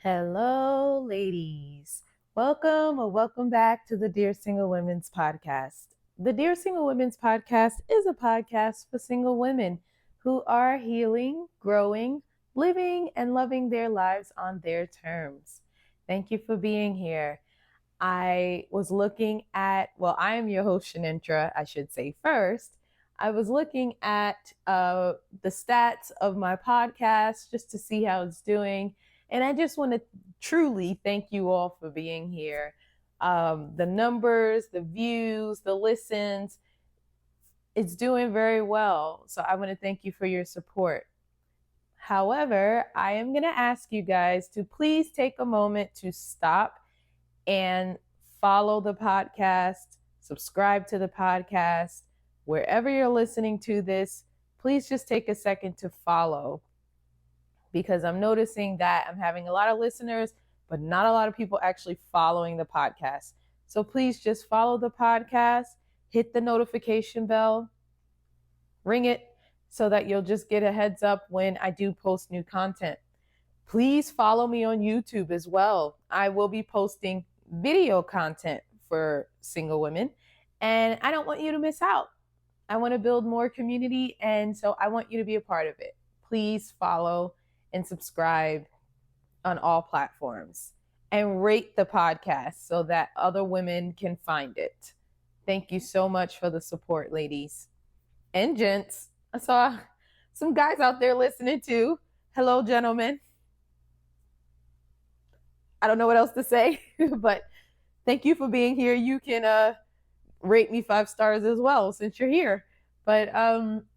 Hello, ladies. Welcome back to the Dear Single Women's Podcast. The Dear Single Women's Podcast is a podcast for single women who are healing, growing, living, and loving their lives on their terms. Thank you for being here. I was looking at, I am your host, Shanintra, I should say first. I was looking at the stats of my podcast just to see how it's doing. And I just want to truly thank you all for being here. The numbers, the views, the listens, it's doing very well. So I want to thank you for your support. However, I am going to ask you guys to please take a moment to stop and follow the podcast, subscribe to the podcast. Wherever you're listening to this, please just take a second to follow, because I'm noticing that I'm having a lot of listeners, but not a lot of people actually following the podcast. So please just follow the podcast, hit the notification bell, ring it so that you'll just get a heads up when I do post new content. Please follow me on YouTube as well. I will be posting video content for single women, and I don't want you to miss out. I want to build more community, and so I want you to be a part of it. Please follow and subscribe on all platforms and rate the podcast so that other women can find it. Thank you so much for the support, ladies and gents. I saw some guys out there listening too. Hello, gentlemen. I don't know what else to say, but thank you for being here. You can rate me 5 stars as well since you're here. But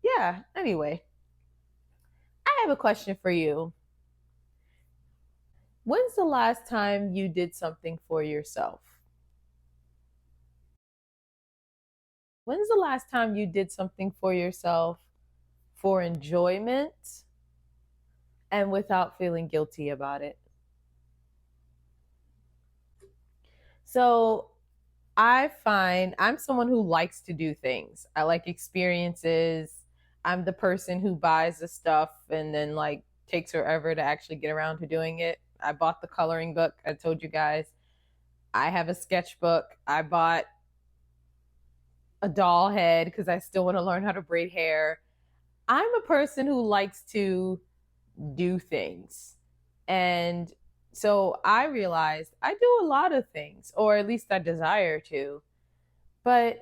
yeah, anyway, I have a question for you. When's the last time you did something for yourself? When's the last time you did something for yourself for enjoyment and without feeling guilty about it? So I find I'm someone who likes to do things. I like experiences. I'm the person who buys the stuff and then takes forever to actually get around to doing it. I bought the coloring book. I told you guys. I have a sketchbook. I bought a doll head because I still want to learn how to braid hair. I'm a person who likes to do things. And so I realized I do a lot of things, or at least I desire to. But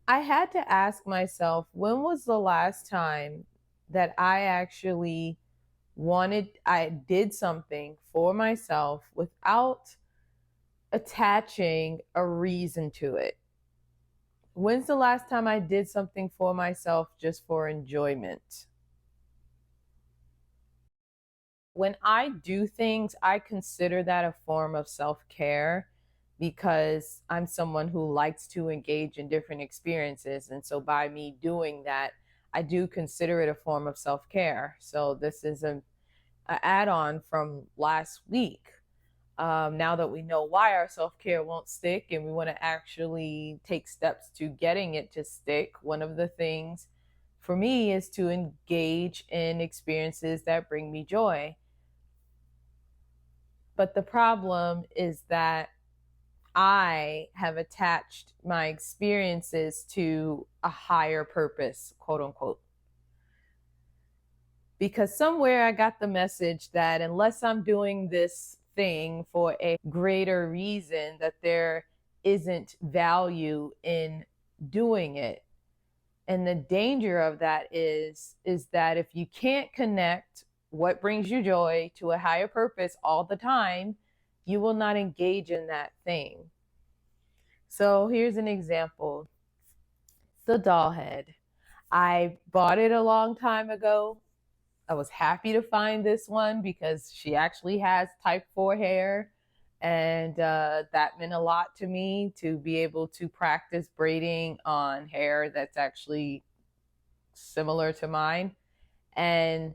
I had to ask myself, when was the last time that I did something for myself without attaching a reason to it? When's the last time I did something for myself just for enjoyment? When I do things, I consider that a form of self-care because I'm someone who likes to engage in different experiences. And so by me doing that, I do consider it a form of self-care. So this is an add-on from last week. Now that we know why our self-care won't stick and we want to actually take steps to getting it to stick, one of the things for me is to engage in experiences that bring me joy. But the problem is that I have attached my experiences to a higher purpose, quote unquote. Because somewhere I got the message that unless I'm doing this thing for a greater reason, that there isn't value in doing it. And the danger of that is that if you can't connect what brings you joy to a higher purpose all the time, you will not engage in that thing. So here's an example. The doll head. I bought it a long time ago. I was happy to find this one because she actually has type 4 hair. And that meant a lot to me to be able to practice braiding on hair that's actually similar to mine. And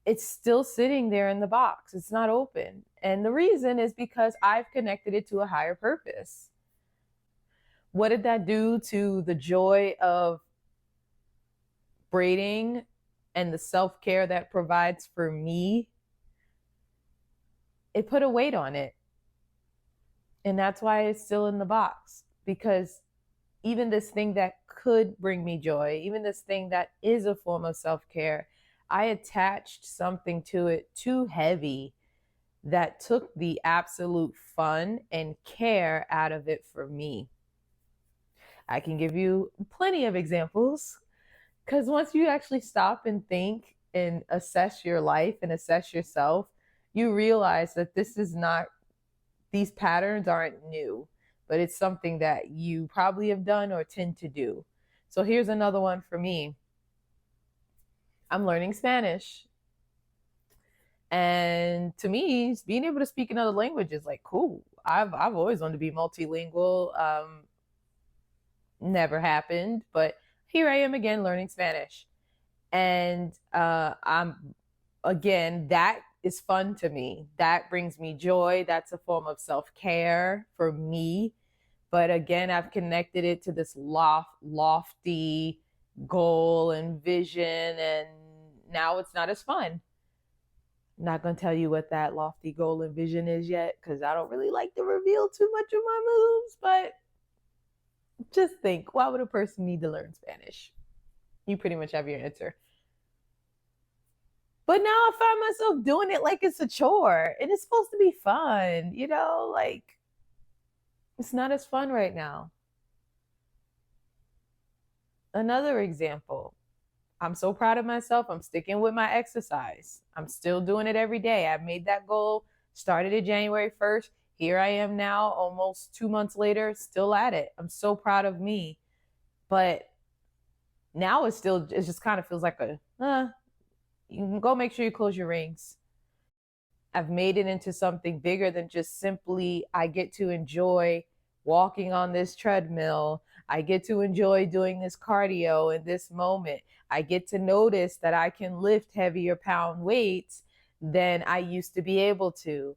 it's still sitting there in the box. It's not open. And the reason is because I've connected it to a higher purpose. What did that do to the joy of braiding? and the self-care that provides for me, it put a weight on it. And that's why it's still in the box, because even this thing that could bring me joy, even this thing that is a form of self-care, I attached something to it too heavy that took the absolute fun and care out of it for me. I can give you plenty of examples, because once you actually stop and think and assess your life and assess yourself, you realize that these patterns aren't new, but it's something that you probably have done or tend to do. So here's another one for me. I'm learning Spanish. And to me, being able to speak another language is like cool. I've always wanted to be multilingual. Never happened, but here I am again learning Spanish. And I'm again, that is fun to me. That brings me joy. That's a form of self-care for me. But again, I've connected it to this lofty goal and vision, and now it's not as fun. I'm not going to tell you what that lofty goal and vision is yet, because I don't really like to reveal too much of my moves, but just think, why would a person need to learn Spanish? You pretty much have your answer. But now I find myself doing it like it's a chore, and it's supposed to be fun, like it's not as fun right now. Another example, I'm so proud of myself. I'm sticking with my exercise. I'm still doing it every day. I've made that goal, started it January 1st. Here I am now, almost 2 months later, still at it. I'm so proud of me. But now it just kind of feels like you can go make sure you close your rings. I've made it into something bigger than just simply, I get to enjoy walking on this treadmill. I get to enjoy doing this cardio in this moment. I get to notice that I can lift heavier pound weights than I used to be able to.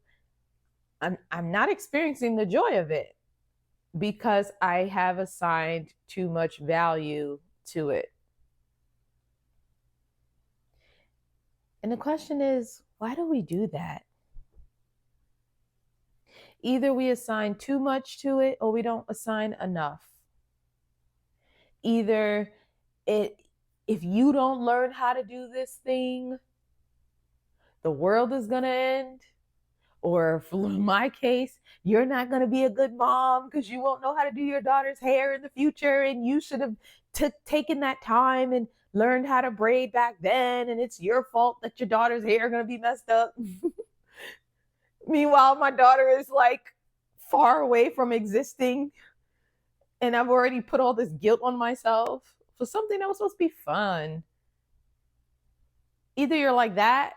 I'm not experiencing the joy of it because I have assigned too much value to it. And the question is, why do we do that? Either we assign too much to it or we don't assign enough. Either if you don't learn how to do this thing, the world is going to end. Or for my case, you're not going to be a good mom because you won't know how to do your daughter's hair in the future, and you should have taken that time and learned how to braid back then, and it's your fault that your daughter's hair is going to be messed up. Meanwhile, my daughter is like far away from existing, and I've already put all this guilt on myself for something that was supposed to be fun. Either you're like that,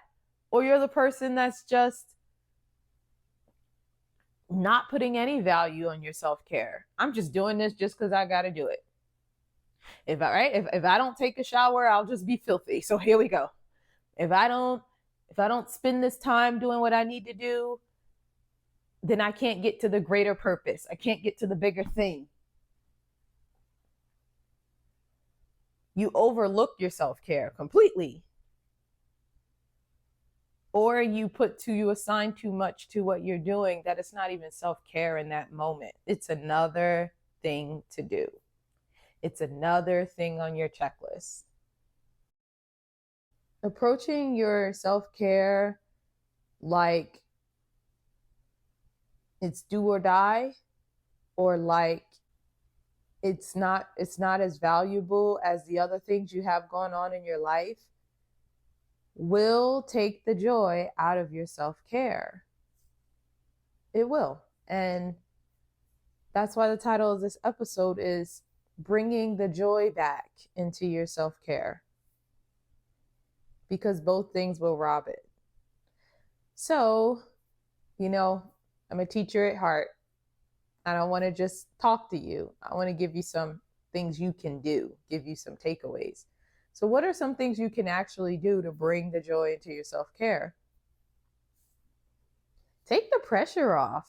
or you're the person that's just not putting any value on your self-care. I'm just doing this just because I got to do it. If I don't take a shower, I'll just be filthy. So here we go. If I don't spend this time doing what I need to do, then I can't get to the greater purpose. I can't get to the bigger thing. You overlook your self-care completely. Or you assign too much to what you're doing that it's not even self-care in that moment. It's another thing to do. It's another thing on your checklist. Approaching your self-care like it's do or die, or like it's not as valuable as the other things you have going on in your life, will take the joy out of your self-care. It will. And that's why the title of this episode is Bringing the Joy Back into Your Self-Care, because both things will rob it. So, I'm a teacher at heart. I don't want to just talk to you. I want to give you some things you can do, give you some takeaways. So what are some things you can actually do to bring the joy into your self-care? Take the pressure off.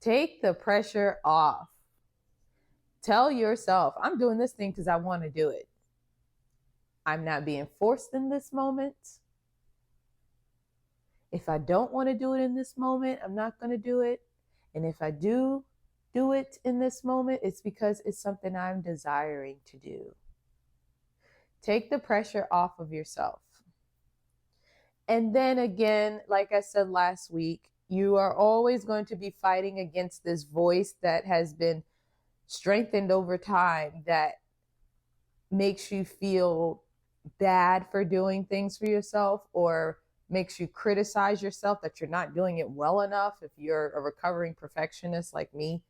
Take the pressure off. Tell yourself, I'm doing this thing because I want to do it. I'm not being forced in this moment. If I don't want to do it in this moment, I'm not going to do it. And if I do it in this moment, it's because it's something I'm desiring to do. Take the pressure off of yourself. And then again, like I said last week, you are always going to be fighting against this voice that has been strengthened over time that makes you feel bad for doing things for yourself, or makes you criticize yourself that you're not doing it well enough if you're a recovering perfectionist like me.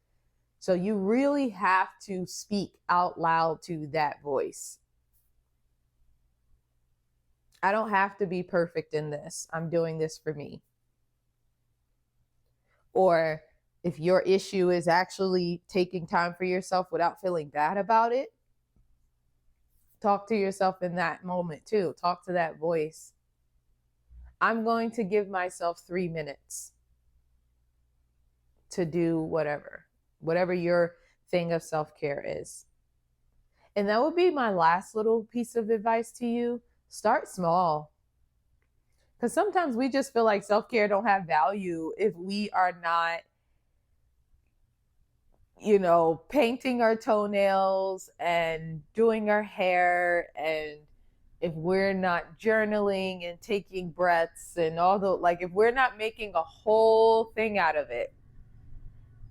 So you really have to speak out loud to that voice. I don't have to be perfect in this. I'm doing this for me. Or if your issue is actually taking time for yourself without feeling bad about it, talk to yourself in that moment too. Talk to that voice. I'm going to give myself 3 minutes to do whatever your thing of self-care is. And that would be my last little piece of advice to you. Start small. Because sometimes we just feel like self-care don't have value if we are not, painting our toenails and doing our hair, and if we're not journaling and taking breaths and all the, like, if we're not making a whole thing out of it.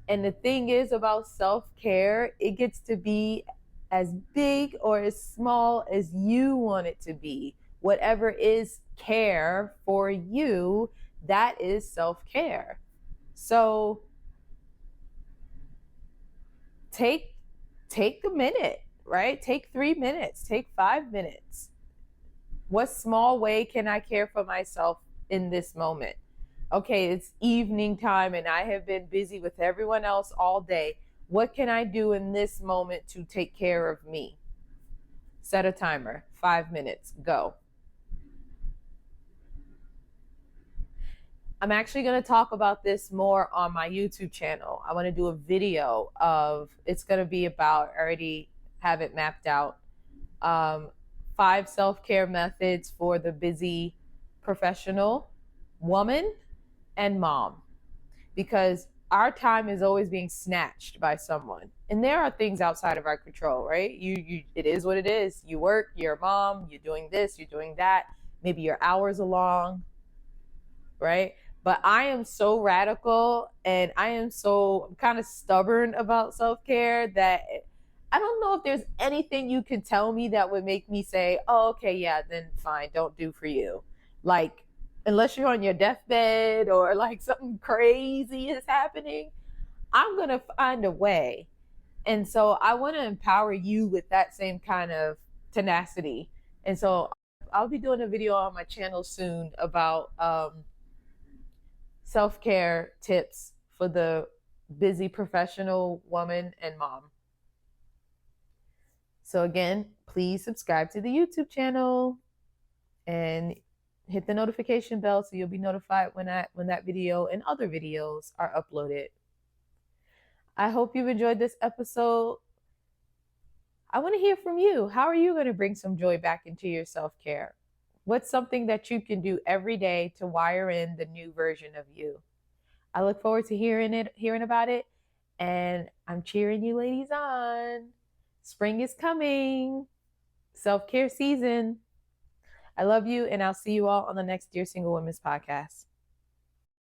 And the thing is about self-care, it gets to be as big or as small as you want it to be. Whatever is care for you, that is self-care. So take the minute, right? Take 3 minutes, take 5 minutes. What small way can I care for myself in this moment? Okay, it's evening time and I have been busy with everyone else all day. What can I do in this moment to take care of me? Set a timer, 5 minutes, go. I'm actually going to talk about this more on my YouTube channel. I want to do a video of, it's going to be about, I already have it mapped out, 5 self-care methods for the busy professional woman and mom. Because our time is always being snatched by someone. And there are things outside of our control, right? It is what it is. You work, you're a mom, you're doing this, you're doing that. Maybe your hours are long, right? But I am so radical and I'm kind of stubborn about self-care that I don't know if there's anything you can tell me that would make me say, oh, okay, yeah, then fine, don't do for you. Like, unless you're on your deathbed or like something crazy is happening, I'm going to find a way. And so I want to empower you with that same kind of tenacity. And so I'll be doing a video on my channel soon about self-care tips for the busy professional woman and mom. So again, please subscribe to the YouTube channel and hit the notification bell so you'll be notified when that video and other videos are uploaded. I hope you've enjoyed this episode. I want to hear from you. How are you going to bring some joy back into your self-care? What's something that you can do every day to wire in the new version of you? I look forward to hearing about it, and I'm cheering you ladies on. Spring is coming. Self-care season. I love you, and I'll see you all on the next Dear Single Women's podcast.